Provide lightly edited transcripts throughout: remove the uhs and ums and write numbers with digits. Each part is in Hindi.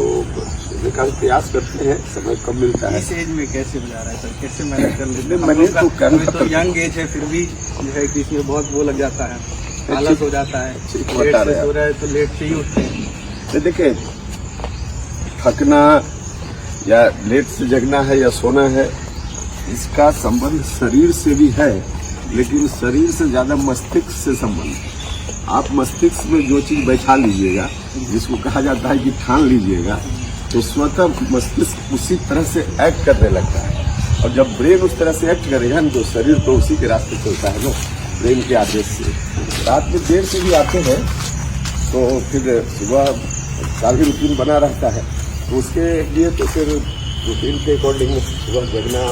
तो सोने का प्रयास करते हैं, समय कम मिलता है। इस एज में कैसे गुजारा है सर, कैसे मैनेज कर लेते हैं? मैंने तो करना तो यंग एज है, फिर भी जो है कि इसमें बहुत वो लग जाता है, आलस हो जाता है, लेट से सो रहा है तो लेट से ही उठते हैं। देखिए, थकना या लेट से जगना है या सोना है, इसका संबंध शरीर से भी है, लेकिन शरीर से ज्यादा मस्तिष्क से संबंध है। आप मस्तिष्क में जो चीज बैठा लीजिएगा, जिसको कहा जाता है कि ठान लीजिएगा, तो स्वतः मस्तिष्क उसी तरह से एक्ट करने लगता है। और जब ब्रेन उस तरह से एक्ट करेगा ना, तो शरीर तो उसी के रास्ते चलता है ना, ब्रेन के आदेश से। रात में देर से भी आते हैं तो फिर सुबह का भी रूटीन बना रहता है, तो उसके लिए तो फिर रूटीन के अकॉर्डिंग सुबह जगना,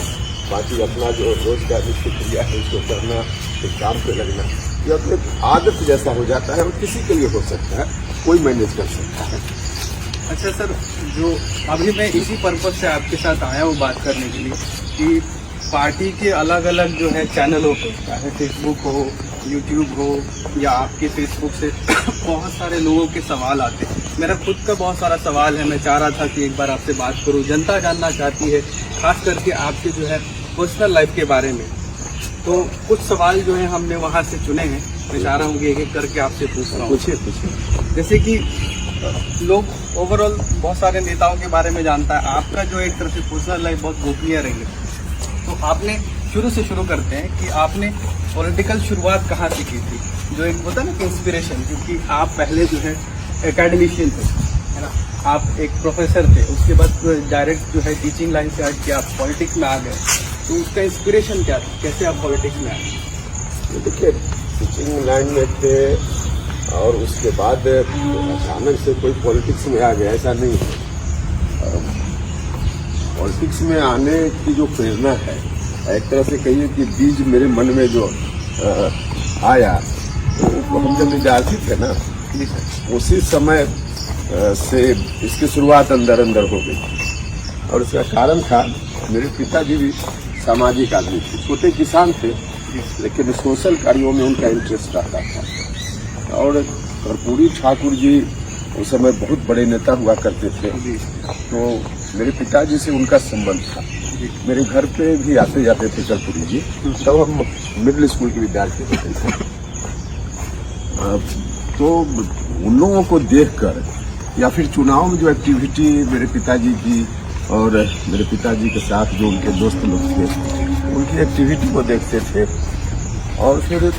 बाकी अपना जो रोज का नित्य क्रिया है उसको करना, फिर काम पे लगना, यह तो एक आदत जैसा हो जाता है और किसी के लिए हो सकता है, कोई मैनेज कर सकता है। अच्छा सर, जो अभी मैं इसी पर्पज से आपके साथ आया हूँ बात करने के लिए कि पार्टी के अलग अलग जो है चैनलों पे, चाहे फेसबुक हो, यूट्यूब हो या आपके फेसबुक से बहुत सारे लोगों के सवाल आते हैं। मेरा खुद का बहुत सारा सवाल है, मैं चाह रहा था कि एक बार आपसे बात करूं। जनता जानना चाहती है खास करके आपके जो है पर्सनल लाइफ के बारे में। तो कुछ सवाल जो है हमने वहां से चुने हैं, मैं चाह रहा हूँ कि एक एक करके आपसे पूछ रहा हूँ। पूछिए। जैसे कि लोग ओवरऑल बहुत सारे नेताओं के बारे में जानता है, आपका जो एक तरह से पर्सनल लाइफ बहुत गोपनीय रही है। तो आपने शुरू से शुरू करते हैं कि आपने पॉलिटिकल शुरुआत कहाँ से की थी, जो एक होता है ना कि इंस्पिरेशन, क्योंकि आप पहले जो है एकेडमिशियन थे, है ना, आप एक प्रोफेसर थे, उसके बाद डायरेक्ट जो है टीचिंग लाइन से हट के आप पॉलिटिक्स में आ गए, तो उसका इंस्पिरेशन क्या था, कैसे आप पॉलिटिक्स में आए? देखिए, टीचिंग लाइन में थे और उसके बाद अचानक से कोई पॉलिटिक्स में आ गया, ऐसा नहीं है। पॉलिटिक्स में आने की जो प्रेरणा है, एक तरह से कहिए कि बीज मेरे मन में जो आया, तो हम जब विद्यार्थी थे ना, उसी समय से इसकी शुरुआत अंदर अंदर हो गई। और इसका कारण था, मेरे पिताजी भी सामाजिक आदमी थे, छोटे किसान थे, लेकिन सोशल कार्यों में उनका इंटरेस्ट रहता था। और कर्पूरी ठाकुर जी उस समय बहुत बड़े नेता हुआ करते थे, तो मेरे पिताजी से उनका संबंध था। मेरे घर पे भी आते जाते थे कर्पूरी जी, तब हम मिडिल स्कूल के विद्यार्थी होते थे। तो उन लोगों को देखकर या फिर चुनाव में जो एक्टिविटी मेरे पिताजी की और मेरे पिताजी के साथ जो उनके दोस्त लोग थे, उनकी एक्टिविटी को देखते थे। और फिर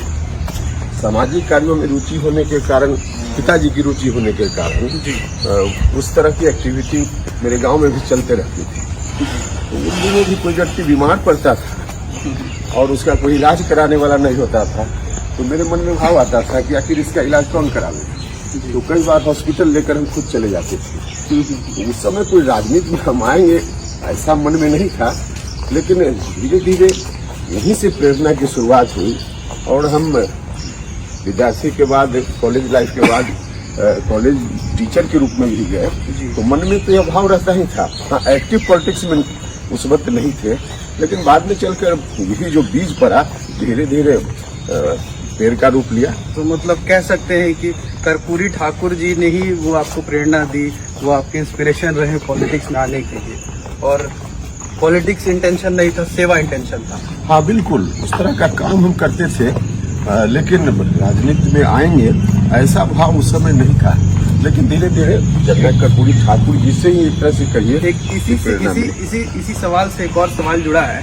सामाजिक कार्यों में रुचि होने के कारण, पिताजी की रुचि होने के कारण उस तरह की एक्टिविटी मेरे गांव में भी चलते रहती थी। तो उन दिनों भी कोई व्यक्ति बीमार पड़ता था और उसका कोई इलाज कराने वाला नहीं होता था, तो मेरे मन में भाव आता था कि आखिर इसका इलाज कौन करावे। तो कई बार हॉस्पिटल लेकर हम खुद चले जाते थे। तो उस समय कोई राजनीति में हम आएंगे ऐसा मन में नहीं था, लेकिन धीरे धीरे यहीं से प्रेरणा की शुरुआत हुई। और हम विद्यार्थी के बाद, कॉलेज लाइफ के बाद कॉलेज टीचर के रूप में भी गए, तो मन में तो यह भाव रहता ही था। हाँ, एक्टिव पॉलिटिक्स में उस वक्त नहीं थे, लेकिन बाद में चलकर यही जो बीज पड़ा, धीरे धीरे पेड़ का रूप लिया। तो मतलब कह सकते हैं कि कर्पूरी ठाकुर जी ने ही वो आपको प्रेरणा दी, वो आपके इंस्पिरेशन रहे पॉलिटिक्स में आने के लिए। और पॉलिटिक्स इंटेंशन नहीं था, सेवा इंटेंशन था। हाँ बिल्कुल, उस तरह का काम हम करते थे, लेकिन राजनीति में आएंगे ऐसा भाव उस समय नहीं था। लेकिन धीरे धीरे जब मैं कर्पूरी ठाकुर जी से ही एक तरह से कहिए, एक इसी सवाल से एक और सवाल जुड़ा है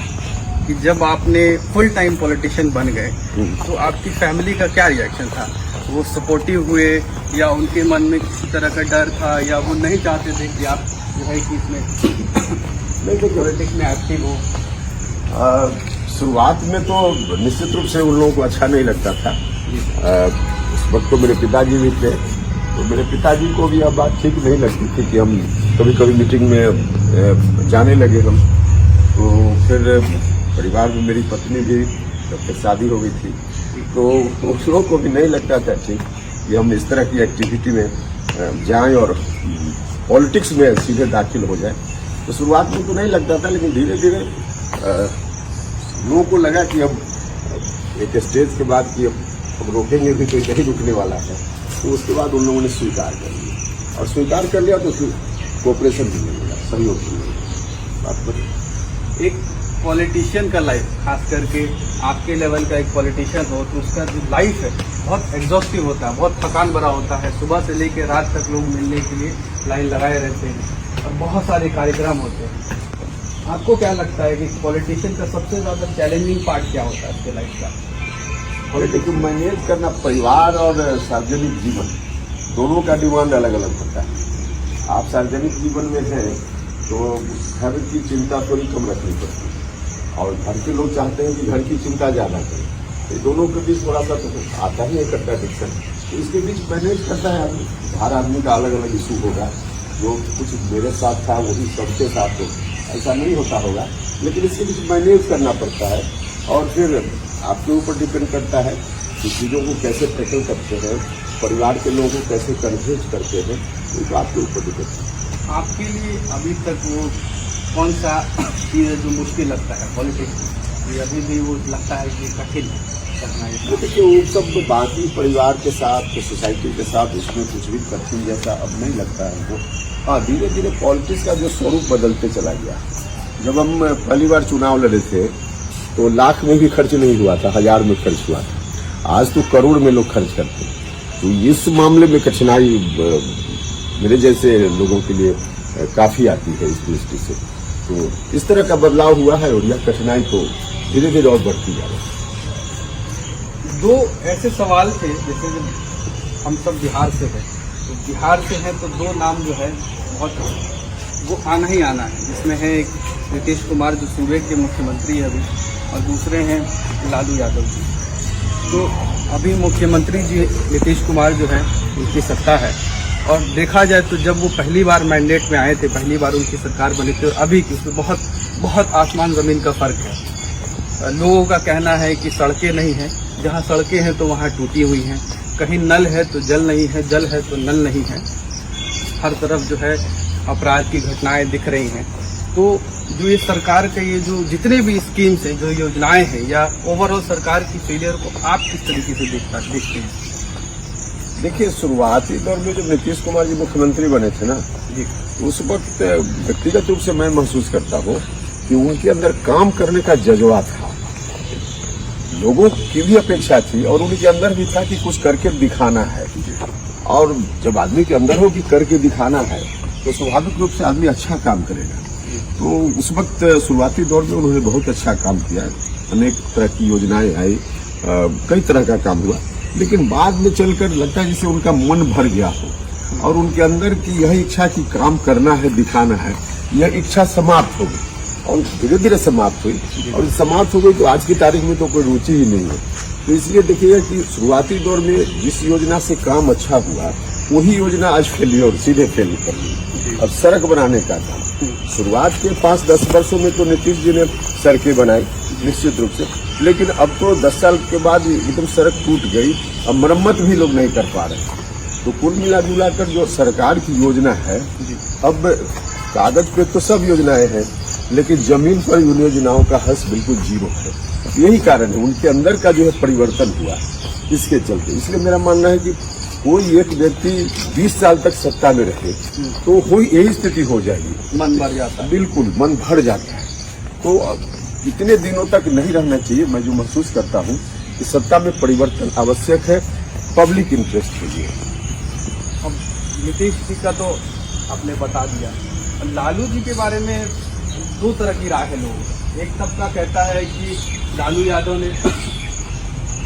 कि जब आपने फुल टाइम पॉलिटिशियन बन गए, तो आपकी फैमिली का क्या रिएक्शन था? वो सपोर्टिव हुए या उनके मन में किसी तरह का डर था, या वो नहीं चाहते थे कि आप जो है कि इसमें पॉलिटिक्स में एक्टिव हो? शुरुआत में तो निश्चित रूप से उन लोगों को अच्छा नहीं लगता था। उस वक्त तो मेरे पिताजी भी थे, तो मेरे पिताजी को भी यह बात ठीक नहीं लगती थी कि हम कभी कभी मीटिंग में जाने लगे हम। तो फिर परिवार में मेरी पत्नी भी, जब फिर शादी हो गई थी, तो उस लोगों को भी नहीं लगता था ठीक कि हम इस तरह की एक्टिविटी में जाएं और पॉलिटिक्स में सीधे दाखिल हो जाए। तो शुरुआत में तो नहीं लगता था, लेकिन धीरे धीरे लोगों को लगा कि अब एक स्टेज के बाद कि अब रोकेंगे भी तो नहीं रुकने वाला है। तो उसके बाद उन लोगों ने स्वीकार कर लिया, और स्वीकार कर लिया तो फिर कोऑपरेशन भी मिलेगा, सहयोग भी मिलेगा। बात बताइए। एक पॉलिटिशियन का लाइफ, खास करके आपके लेवल का एक पॉलिटिशियन हो तो उसका जो लाइफ है बहुत एग्जॉस्टिव होता है, बहुत थकान भरा होता है। सुबह से लेकर रात तक लोग मिलने के लिए लाइन लगाए रहते हैं और बहुत सारे कार्यक्रम होते हैं। आपको क्या लगता है कि पॉलिटिशियन का सबसे ज्यादा चैलेंजिंग पार्ट क्या होता है आपके लाइफ का? पॉलिटिक्स मैनेज करना, परिवार और सार्वजनिक जीवन दोनों का डिमांड अलग अलग होता है। आप सार्वजनिक जीवन में हैं तो घर की चिंता थोड़ी कम रखनी पड़ती है और घर के लोग चाहते हैं कि घर की चिंता ज्यादा करें। ये दोनों के बीच थोड़ा सा तो आता ही है कंट्राडिक्शन। तो इसके बीच मैनेज करता है आदमी। हर आदमी का अलग अलग इशू होगा, जो कुछ मेरे साथ था वही सबके साथ हो, ऐसा नहीं होता होगा, लेकिन इसके बीच मैनेज करना पड़ता है। और फिर आपके ऊपर डिपेंड करता है कि चीज़ों को कैसे टैकल करते हैं, परिवार के लोगों को कैसे कन्विंस करते हैं, तो आपके ऊपर डिपेंड करता है। आपके लिए अभी तक वो कौन सा चीज़ है जो मुश्किल लगता है पॉलिटिक्स में? ये अभी भी वो लगता है कि कठिन करना है? तो देखिए, वो सब तो बाकी परिवार के साथ, सोसाइटी के साथ, इसमें कुछ भी कठिन जैसा अब नहीं लगता है वो। हाँ, धीरे धीरे पॉलिटिक्स का जो स्वरूप बदलते चला गया। जब हम पहली बार चुनाव लड़े थे तो लाख में भी खर्च नहीं हुआ था, 1000 में खर्च हुआ था। आज तो करोड़ में लोग खर्च करते हैं। तो इस मामले में कठिनाई मेरे जैसे लोगों के लिए काफी आती है इस दृष्टि से। तो इस तरह का बदलाव हुआ है और यह कठिनाई तो धीरे धीरे और बढ़ती जा रही है। दो ऐसे सवाल थे, जैसे जब हम सब बिहार से हैं तो बिहार से हैं तो दो नाम जो है बहुत वो आना ही आना है, जिसमें है एक नीतीश कुमार जो सूबे के मुख्यमंत्री है अभी, और दूसरे हैं लालू यादव जी। तो अभी मुख्यमंत्री जी नीतीश कुमार जो है उनकी सत्ता है, और देखा जाए तो जब वो पहली बार मैंडेट में आए थे, पहली बार उनकी सरकार बनी थी, और अभी की उसमें बहुत बहुत आसमान ज़मीन का फ़र्क है। लोगों का कहना है कि सड़कें नहीं हैं, जहाँ सड़कें हैं तो वहाँ टूटी हुई हैं, कहीं नल है तो जल नहीं है, जल है तो नल नहीं है, हर तरफ जो है अपराध की घटनाएं दिख रही हैं। तो जो ये सरकार के ये जो जितने भी स्कीम्स हैं, जो योजनाएं हैं, या ओवरऑल सरकार की फेलियर को आप किस तरीके से देखते हैं? देखिए, शुरुआती दौर में जब नीतीश कुमार जी मुख्यमंत्री बने थे ना जी, उस वक्त व्यक्तिगत रूप से मैं महसूस करता हूँ कि उनके अंदर काम करने का जज्बा था, लोगों की भी अपेक्षा थी और उनके अंदर भी था कि कुछ करके दिखाना है। और जब आदमी के अंदर हो कि करके दिखाना है तो स्वाभाविक रूप से आदमी अच्छा काम करेगा। तो उस वक्त शुरुआती दौर में उन्होंने बहुत अच्छा काम किया, अनेक तरह की योजनाएं आई, कई तरह का काम हुआ। लेकिन बाद में चलकर लगता है जैसे उनका मन भर गया हो और उनके अंदर की यह इच्छा कि काम करना है, दिखाना है, यह इच्छा समाप्त हो गई और धीरे धीरे समाप्त हुई। और समाप्त हो गई तो आज की तारीख में तो कोई रुचि ही नहीं है। तो इसलिए देखिएगा कि शुरुआती दौर में जिस योजना से काम अच्छा हुआ वही योजना आज सीधे फेल कर गई। अब सड़क बनाने का काम, शुरुआत के 5-10 वर्षों में तो नीतीश जी ने सड़कें बनाई निश्चित रूप से, लेकिन अब तो 10 साल के बाद एकदम सड़क टूट गई, अब मरम्मत भी लोग नहीं कर पा रहे। तो कुल मिला जुलाकर जो सरकार की योजना है, अब कागज पे तो सब योजनाएं हैं लेकिन जमीन पर उन योजनाओं का हर्ष बिल्कुल जीरो है। यही कारण है उनके अंदर का जो है परिवर्तन हुआ इसके चलते। इसलिए मेरा मानना है कि कोई एक व्यक्ति 20 साल तक सत्ता में रहे तो वही यही स्थिति हो जाएगी, मन भर जाता है, बिल्कुल मन भर जाता है। तो इतने दिनों तक नहीं रहना चाहिए। मैं जो महसूस करता हूँ कि सत्ता में परिवर्तन आवश्यक है पब्लिक इंटरेस्ट के लिए। अब नीतीश जी का तो आपने बता दिया, लालू जी के बारे में दो तरह की राय है लोग। एक तबका कहता है कि लालू यादव ने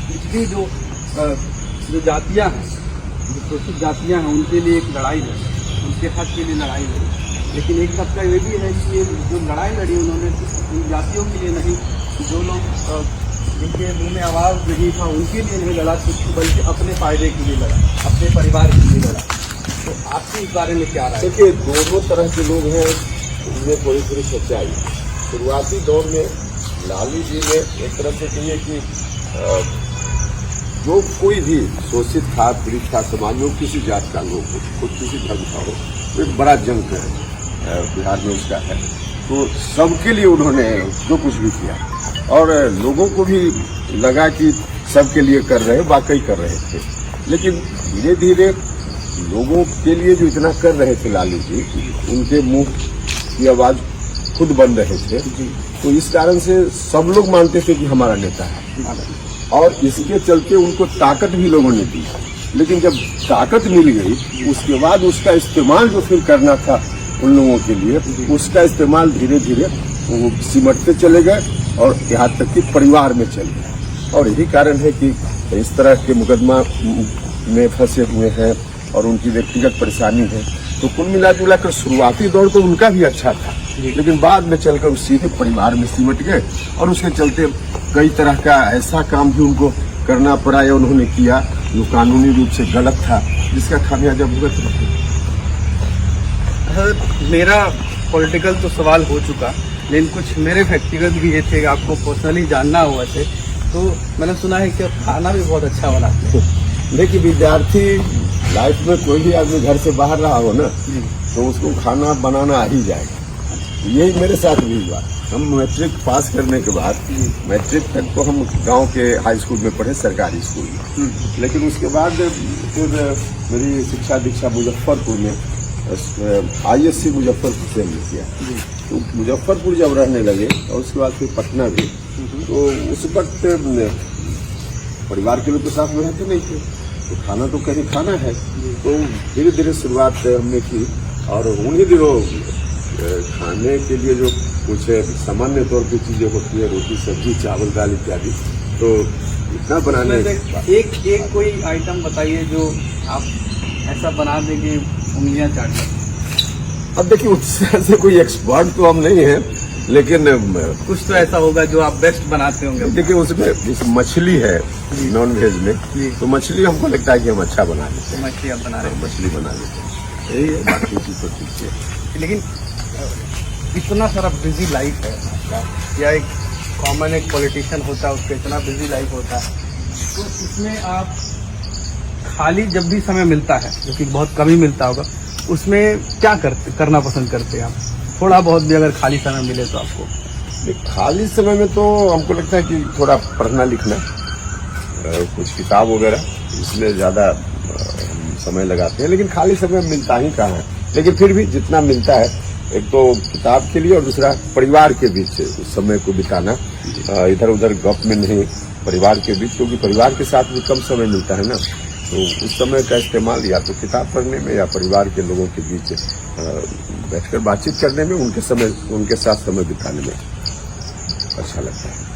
पिछली जो जातियां हैं, जो शोषित जातियां हैं, उनके लिए एक लड़ाई लड़ी, उनके हक के लिए लड़ाई लड़ी। लेकिन एक तबका ये भी है कि ये जो लड़ाई लड़ी उन्होंने इन जातियों के लिए नहीं, जो लोग जिनके मुंह में आवाज़ नहीं था उनके लिए नहीं लड़ा, बल्कि अपने फायदे के लिए लड़ा, अपने परिवार के लिए लड़ा। तो आपकी इस बारे में क्या राय? देखिए, दोनों तरह के लोग हैं, उनमें थोड़ी थोड़ी सच्चाई। शुरुआती दौर में लालू जी ने एक तरह से कहिए कि जो कोई भी शोषित था, पीड़ित था समाज में, किसी जात का लोग हो, खुद किसी धर्म का हो, तो एक बड़ा जंग है बिहार में उसका है। तो सबके लिए उन्होंने जो कुछ भी किया और लोगों को भी लगा कि सबके लिए कर रहे, वाकई कर रहे थे। लेकिन धीरे धीरे लोगों के लिए जो इतना कर रहे थे लालू जी, उनके मुंह की आवाज खुद बन रहे थे, तो इस कारण से सब लोग मानते थे कि हमारा नेता है, और इसके चलते उनको ताकत भी लोगों ने दी। लेकिन जब ताकत मिल गई, उसके बाद उसका इस्तेमाल जो फिर करना था उन लोगों के लिए, उसका इस्तेमाल धीरे धीरे वो सिमटते चले गए और यहाँ तक कि परिवार में चले गए। और यही कारण है कि इस तरह के मुकदमा में फंसे हुए हैं और उनकी व्यक्तिगत परेशानी है। तो कुल मिला जुला कर शुरुआती दौर तो उनका भी अच्छा था, लेकिन बाद में चलकर सीधे परिवार में सिमट गए और उसके चलते कई तरह का ऐसा काम भी उनको करना पड़ा या उन्होंने किया जो कानूनी रूप से गलत था, जिसका खामियाजा भुगत रहे। मेरा पॉलिटिकल तो सवाल हो चुका, लेकिन कुछ मेरे व्यक्तिगत भी ये थे, आपको पर्सनली जानना हुआ थे। तो मैंने सुना है कि आप खाना भी बहुत अच्छा बनाते हैं। देखिए, विद्यार्थी लाइफ में कोई भी आदमी घर से बाहर रहा हो ना, तो उसको खाना बनाना आ ही जाएगा। यही मेरे साथ भी हुआ। हम मैट्रिक पास करने के बाद, मैट्रिक तक तो हम गांव के हाई स्कूल में पढ़े, सरकारी स्कूल में, लेकिन उसके बाद फिर मेरी शिक्षा दीक्षा मुजफ्फरपुर में, ISC मुजफ्फरपुर से हमने किया। तो मुजफ्फरपुर जब रहने लगे और उसके बाद फिर पटना भी, तो उस वक्त परिवार के लोग तो साथ में रहते नहीं थे, तो खाना तो कहीं खाना है। तो धीरे धीरे शुरुआत हमने की, और उन्हीं दिनों खाने के लिए जो कुछ सामान्य तौर की चीजें होती है, रोटी सब्जी चावल दाल इत्यादि, तो इतना बनाने एक कोई आइटम बताइए जो आप ऐसा बना देंगे उंगलियां चाट कर। अब देखिए, उससे कोई एक्सपर्ट तो हम नहीं है, लेकिन कुछ तो ऐसा होगा जो आप बेस्ट बनाते होंगे। देखिए, उसमें जैसे मछली है नॉन वेज में, तो मछली हमको लगता है कि हम अच्छा बना लेते हैं। मछली आप बना रहे हैं? मछली बना लेते हैं, यही है, बाकी चीज तो ठीक है। लेकिन इतना सारा बिजी लाइफ है आपका, या एक कॉमन एक पॉलिटिशियन होता है उसका इतना बिजी लाइफ होता है, तो इसमें आप खाली जब भी समय मिलता है, जो कि बहुत कम ही मिलता होगा, उसमें क्या करना पसंद करते हैं आप? थोड़ा बहुत भी अगर खाली समय मिले तो आपको? खाली समय में तो हमको लगता है कि थोड़ा पढ़ना लिखना, कुछ किताब वगैरह, इसमें ज्यादा समय लगाते हैं। लेकिन खाली समय मिलता ही कहाँ है, लेकिन फिर भी जितना मिलता है, एक तो किताब के लिए और दूसरा परिवार के बीच उस समय को बिताना, इधर उधर गप में नहीं, परिवार के बीच, क्योंकि परिवार के साथ भी कम समय मिलता है ना, तो उस समय का इस्तेमाल या तो किताब पढ़ने में या परिवार के लोगों के बीच बैठकर बातचीत करने में, उनके साथ समय बिताने में अच्छा लगता है।